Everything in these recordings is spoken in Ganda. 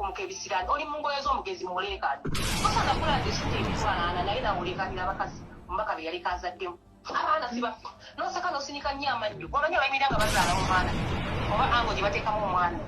kumukebisira oli mungoyo z'omugezi mulekani osanga kulande sute ebitwalana naye nawulekanira abakazi mbaka be yali kazaddemu abaana sibafa nosaka nosinika nnyo amannyo wabanya bayimirira nga bazaala omwana oba ango gye bateekamu omwana.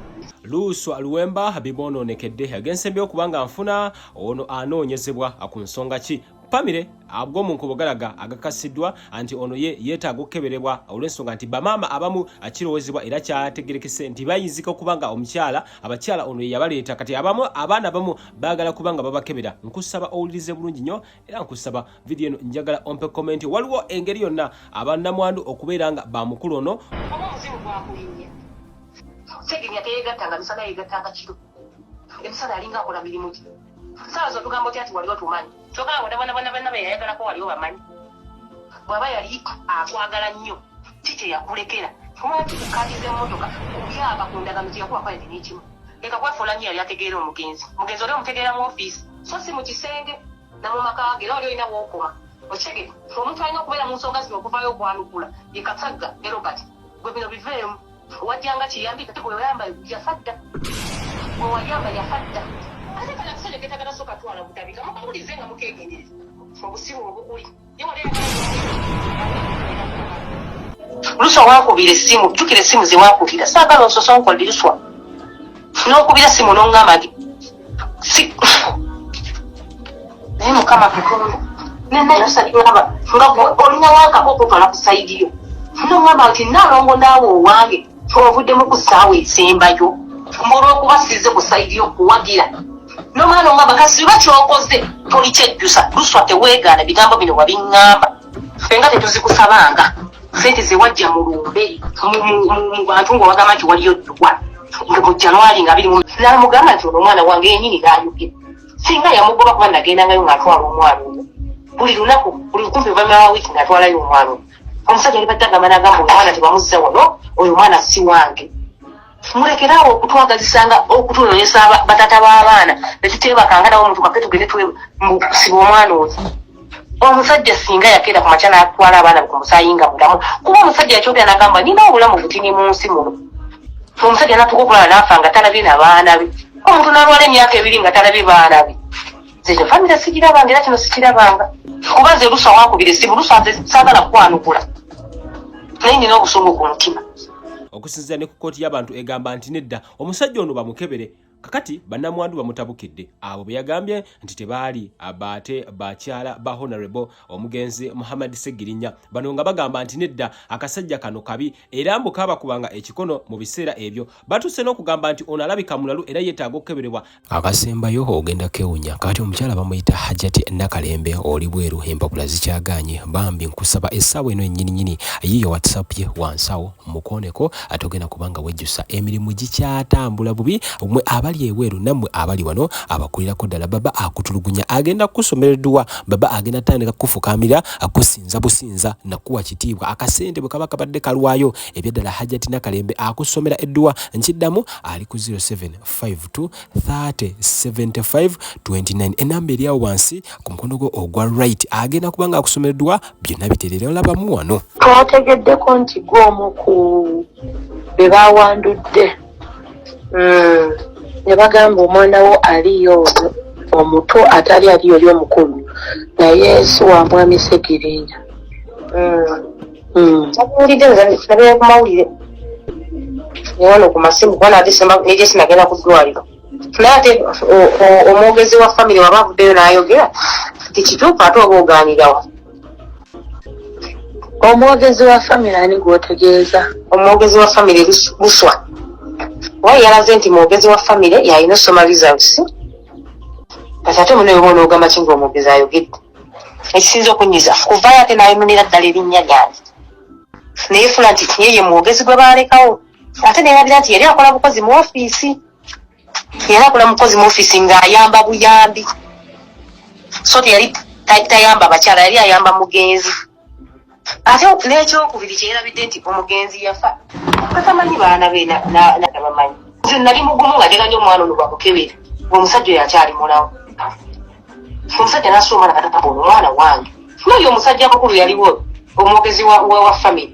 Luswa Luwemba bibonoonekedde yagensembe okubanga nfuna ono anoonyezebwa ku nsonga ki Pamire abwo mu nkobogalaga agakasiddwa anti ono yeetaaga okukeberebwa olw'ensonga nti bamaama abamu akirowoozebwa era kyategerekese nti bayinzika okubanga abakyala ono yabaleeta kati abaana abamu baagala kubanga babakebera. Nkusaba owulirize bulungi nnyo era nkusaba vidiyo eno njagala ompe komenti. Waliwo engeri yonna abannamwandu okubeera nga bamukulu ono omuzimu gwakulinnya segenya teyegattanga misana yegattanga kiro emisana yalinga akola mirimu ki saawa zotugamba oti ati waliwo tumanyi kyokka bona be yayagalako waliwo bamanyi bw'aba yali akwagala nnyo kiki yakulekera omwaki kukatiza emmotoka obyaba ku ndagaano gyeyakuwako yati n'ekimu leka kwafuula nnyo yali ategeera omugenzi oli omutegeera mu ofiisi so si mu kisenge na mu maka ge era oli olina wookoma okigere omuntu alina okubeera mu nsonga zino okuvayo okwanukula ye Kasagga ne Robert gwe bino biveemu wajjanga kiyambi kati gwe wayamba yafadda gwe wayamba yafadda ate kana kisenge ketagala soka twala butabika mukamulize nga mukegendereza obusibu obukuli Luswa wakubira essimu jjukira essimu ze wakubira saagala ososonkolera Luswa n'okubira essimu n'oŋŋamba nti naye mukama katonda nennayo salimaba nga olina wankako okutwala ku sayidi yo n'oŋŋamba nti naalongo naawe owange ovuddemu ku ssaawa esembayo olw'okuba sizze ku sayidi yo kuwagira n'omwana oŋŋamba kasi ba kyokoze toli kyejjusa Luswa teweegaana bigambo bino wabiŋŋamba fenga tetuzikusabanga sente ze wajja mu lumbe mu bantu ng'owagamba nti waliyo ddwa nga mu Januari nga 20 n'amugamba nti ono omwana wange yennyini n'ayogera singa yamugoba kuba nagendangayo ng'atwala omwana oyo buli lunaku buli kumpi oluvannyuma lwa wiiki ng'atwalayo omwana oyo omusajja yali badde agamba n'agamba omwana tebamuzza wano oyo omwana si wange mulekeraawo okutwagazisanga okutuloyesa batata b'abaana netuteebakanga nawo omuntu kake tugende siba omwana oyo omusajja singa yakeera ku makya n'atwala abaana ku musaayi nga mulamu kuba omusajja yakyogera n'agamba nina obulamu butini mu nsi muno omusajja n'atuka okulala n'afa nga talabye n'abaana be omuntu n'alwala emyaka 2 nga talabye baana be nze famire sigirabanga era kino sikirabanga kuba nze Luswa wankubira essimu Luswa saagala kwanukula naye nina obusungu ku mutima. Okusinziira ne ku kkooti y'abantu egamba nti nedda omusajja ono bamukebere kakati bannamwandu bamutabukidde abo be yagambye nti tebaali abaate bakyala ba Honorable omugenzi Muhammad Segirinya bano nga bagamba nti nedda akasajja kano kabi era mbu kabakubanga ekikono mu biseera ebyo batuse n'okugamba nti ono alabika mulalu era yeetaaga okukeberebwa. Akasembayo ogenda kewunya kati omukyala bamuyita Hajati Nakalembe oli bweru empapula zikyaganye bambi nkusaba essaawa eno ennyininyini yiyo WhatsApp ye wansawo mukooneko atogenda kubanga wejjusa emirimu gikyatambula bubi mwe abali eweru nammwe abali wano abakulirako ddala baba akutulugunya agenda kusomereddwa baba agenda tandika kufukamira akusinza businza nakuwa kitiibwa akasente bwe kaba kabadde kalwayo ebyaddala Hajati Nakalembe akusomera eddwa nkiddamu ali ku 0752 30 75 29 enamba eri awo wansi ku mukono gwo ogwa right agenda kubanga akusomereddwa byonna biterera olabamu wano. Twategeddeko nti gw'omu ku be bawandudde ne bagamba omwana wo aliyo omuto atali aliyo oli omukulu naye si wa mwami Segirinya. Nakuwulidde nabera ku mawulire newano ku masimu kubona ate nejje sinagenda ku ddwaliro naye ate omwogezi wa famire waba avuddeyo n'ayogera tikituufu ate oba ogaanirawa. Omwogezi wa famire ani gw'otegeeza? Omwogezi wa famire Luswa wayi yalaze nti mwogezi wa famire yalina osoma results kati ate muno yobona ogamba ki ng'omwogezi ayogedde ekisinza okunyiza kuvayo ate n'ayononera ddala erinnya lyange neefula nti yeye mwogezi gwe baalekawo ate neerabira nti yali akola bukozi mu ofiisi ng'ayamba buyambi so teyali tayamba bakyala yali ayamba mugenzi ate n'ekyokubiri kyerabidde nti omugenzi yafa katamanyi baana be nabamanyi nze nali mugumu nga nteganya omwana ono bakukebera omusajja oyo akyali mulawo omusajja n'asoma nakatapa ono omwana wange n'oyo omusajja mukulu yaliwo omwogezi wa famire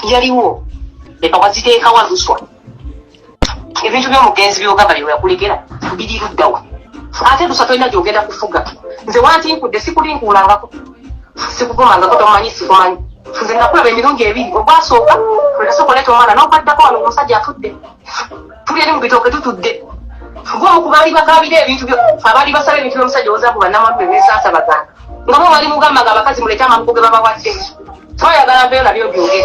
yaliwo leka waziteekawa Luswa ebintu by'omugenzi byogamba bye yakulekera biri luddawa ate tusatolina gyogenda kufuga nze wanti nkudde sikulinkuulangako sikuvumangako tomanyi sikumanyi nze nakulaba emirundi ebiri ogwasooka olesooka oleeta omwana n'obaddako wano omusajja atudde tuli eri mu bitooke tutudde gwomu ku baali bagabira ebintu byo abaali basaba ebintu by'omusajja ozaku bannamatu ebeesaasa baganda nga bo bali mugamba nga abakazi muleete amabugo ge babawadde twayagala mbeyo nabyo byogere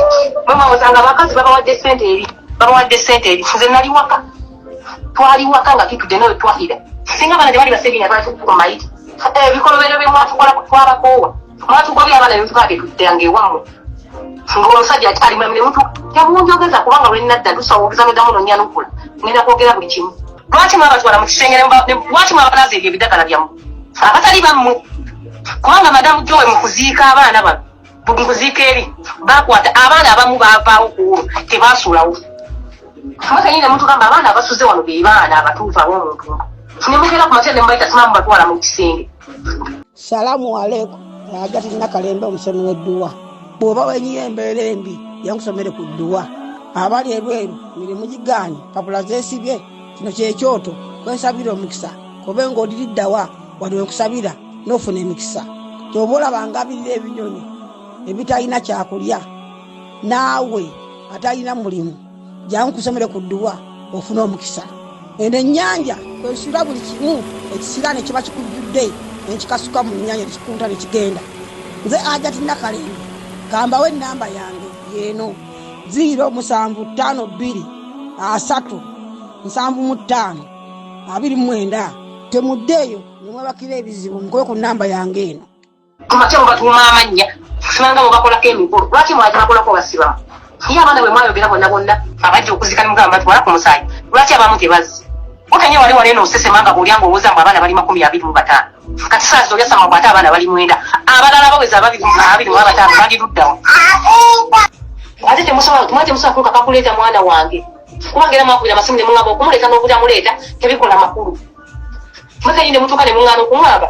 mwemawozanga abakazi babawadde ssente eri nze nali waka twali waka nga tutudde nawe twahira singa abaana tebali basebinya twatukumayiti ebikolobero bye mwatukola twabakoowa mwatugobya abaana nebitukaage tuddanga ewammwe ng'omusajja ali mwemire muntu yamunjogeza kubanga lwenadda tusawogeza noddamu nonyanukula ngenda kwogera buli kimu lwaki mwabatwala mu kisengere lwaki mwabalaza ebyo ebiddagala byammwe abatali bammwe kubanga madamu jowe mu kuziika abaana bano mu kuziika eri bakwata abaana abamu baavaawo kuwulo tebaasulawo mwekenyine mutugamba abaana abasuze wano be baana abatuufu ab'omuntu nemugera ku matya nembaita simamu batwala mu kisenge. Salamu alaikum Hajati Nakalembe omusomi w'edduwa bw'oba wenyiyo embeera embi yankusomere ku dduwa abali ebweru mirimu gigaanyi papula zeesibye kino kyekyoto kwensabira omukisa kobe ng'odiriddawa wali wenkusabira n'ofuna emikisa kyoba olabanga abirira ebinyonyi ebitalina kyakulya naawe atalina mulimu jangu kusomere ku dduwa ofuna omukisa eno ennyanja kwesula buli kimu ekisira ne kiba kikujjudde nekikasuka mu nnyanja nekikunta nekigenda nze Hajati Nakalembe kambawo ennamba yange yeeno 075237529 temuddeeyo nemwebakira ebizibu mukoye ku nnamba yange eno kumatya mubatuuma amannya simanga mubakolako emikolo lwaki mwagirakolako basibamu ye abaana bwe mwayogera bonna bonna abajja okuzika ne mugamba batwala ku musaayi lwaki abamu tebazzi okenye wali wali n'osesemanga bw'olyanga owooza mbu abaana bali 25 kati saa zolyasama bw'ate abaana bali 9 abalala baweza 25 bali luddawa ate temusobola kulukaka kuleeta mwana wange kubanga era mwakubira amasimu ne muŋŋamba okumuleeta n'obutamuleeta tebikola makulu mwekenyi ne mutuuka ne muŋŋaana okumwamba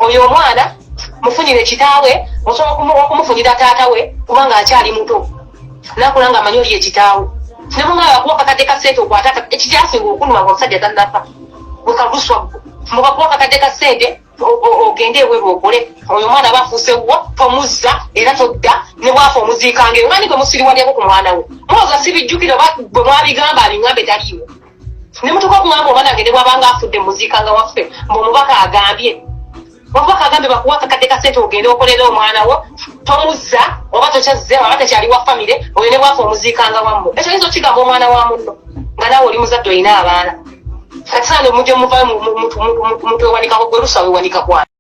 oyo omwana mufunyire kitaawe osobola okumufunyira taata we kubanga akyali muto nakula nga amanyi oli ekitaawe ne muŋŋamba kuwa kakadde ka ssente okwatata ekityasinga okuluma ng'omusajja tannafa bukaluswa mukakuwa kakadde ka ssente ogende eweru okole oyo omwana bafuuse wa tomuzza era todda ne bwafa omuziikanga eyo mani gwe musiriwalyako ku mwana we mwoza sibijjukira bwe mwabigamba abiŋŋambe taliiwo ne mutuka okuŋŋamba omwana ngende bwabanga afudde muziikanga waffe mb'omubaka agambye omubaka agambye bakuwa kakadde ka ssente ogende okolera omwana wo tomuzza oba tokyazze oba tekyali wa famire oyo ne bwafa omuziikanga wammwe ekyo yinza okigamba omwana wa munno nga naawe oli muzadde olina abaana kati sande mujje muvayo mutwewanikako gwe lusa wewanika kwana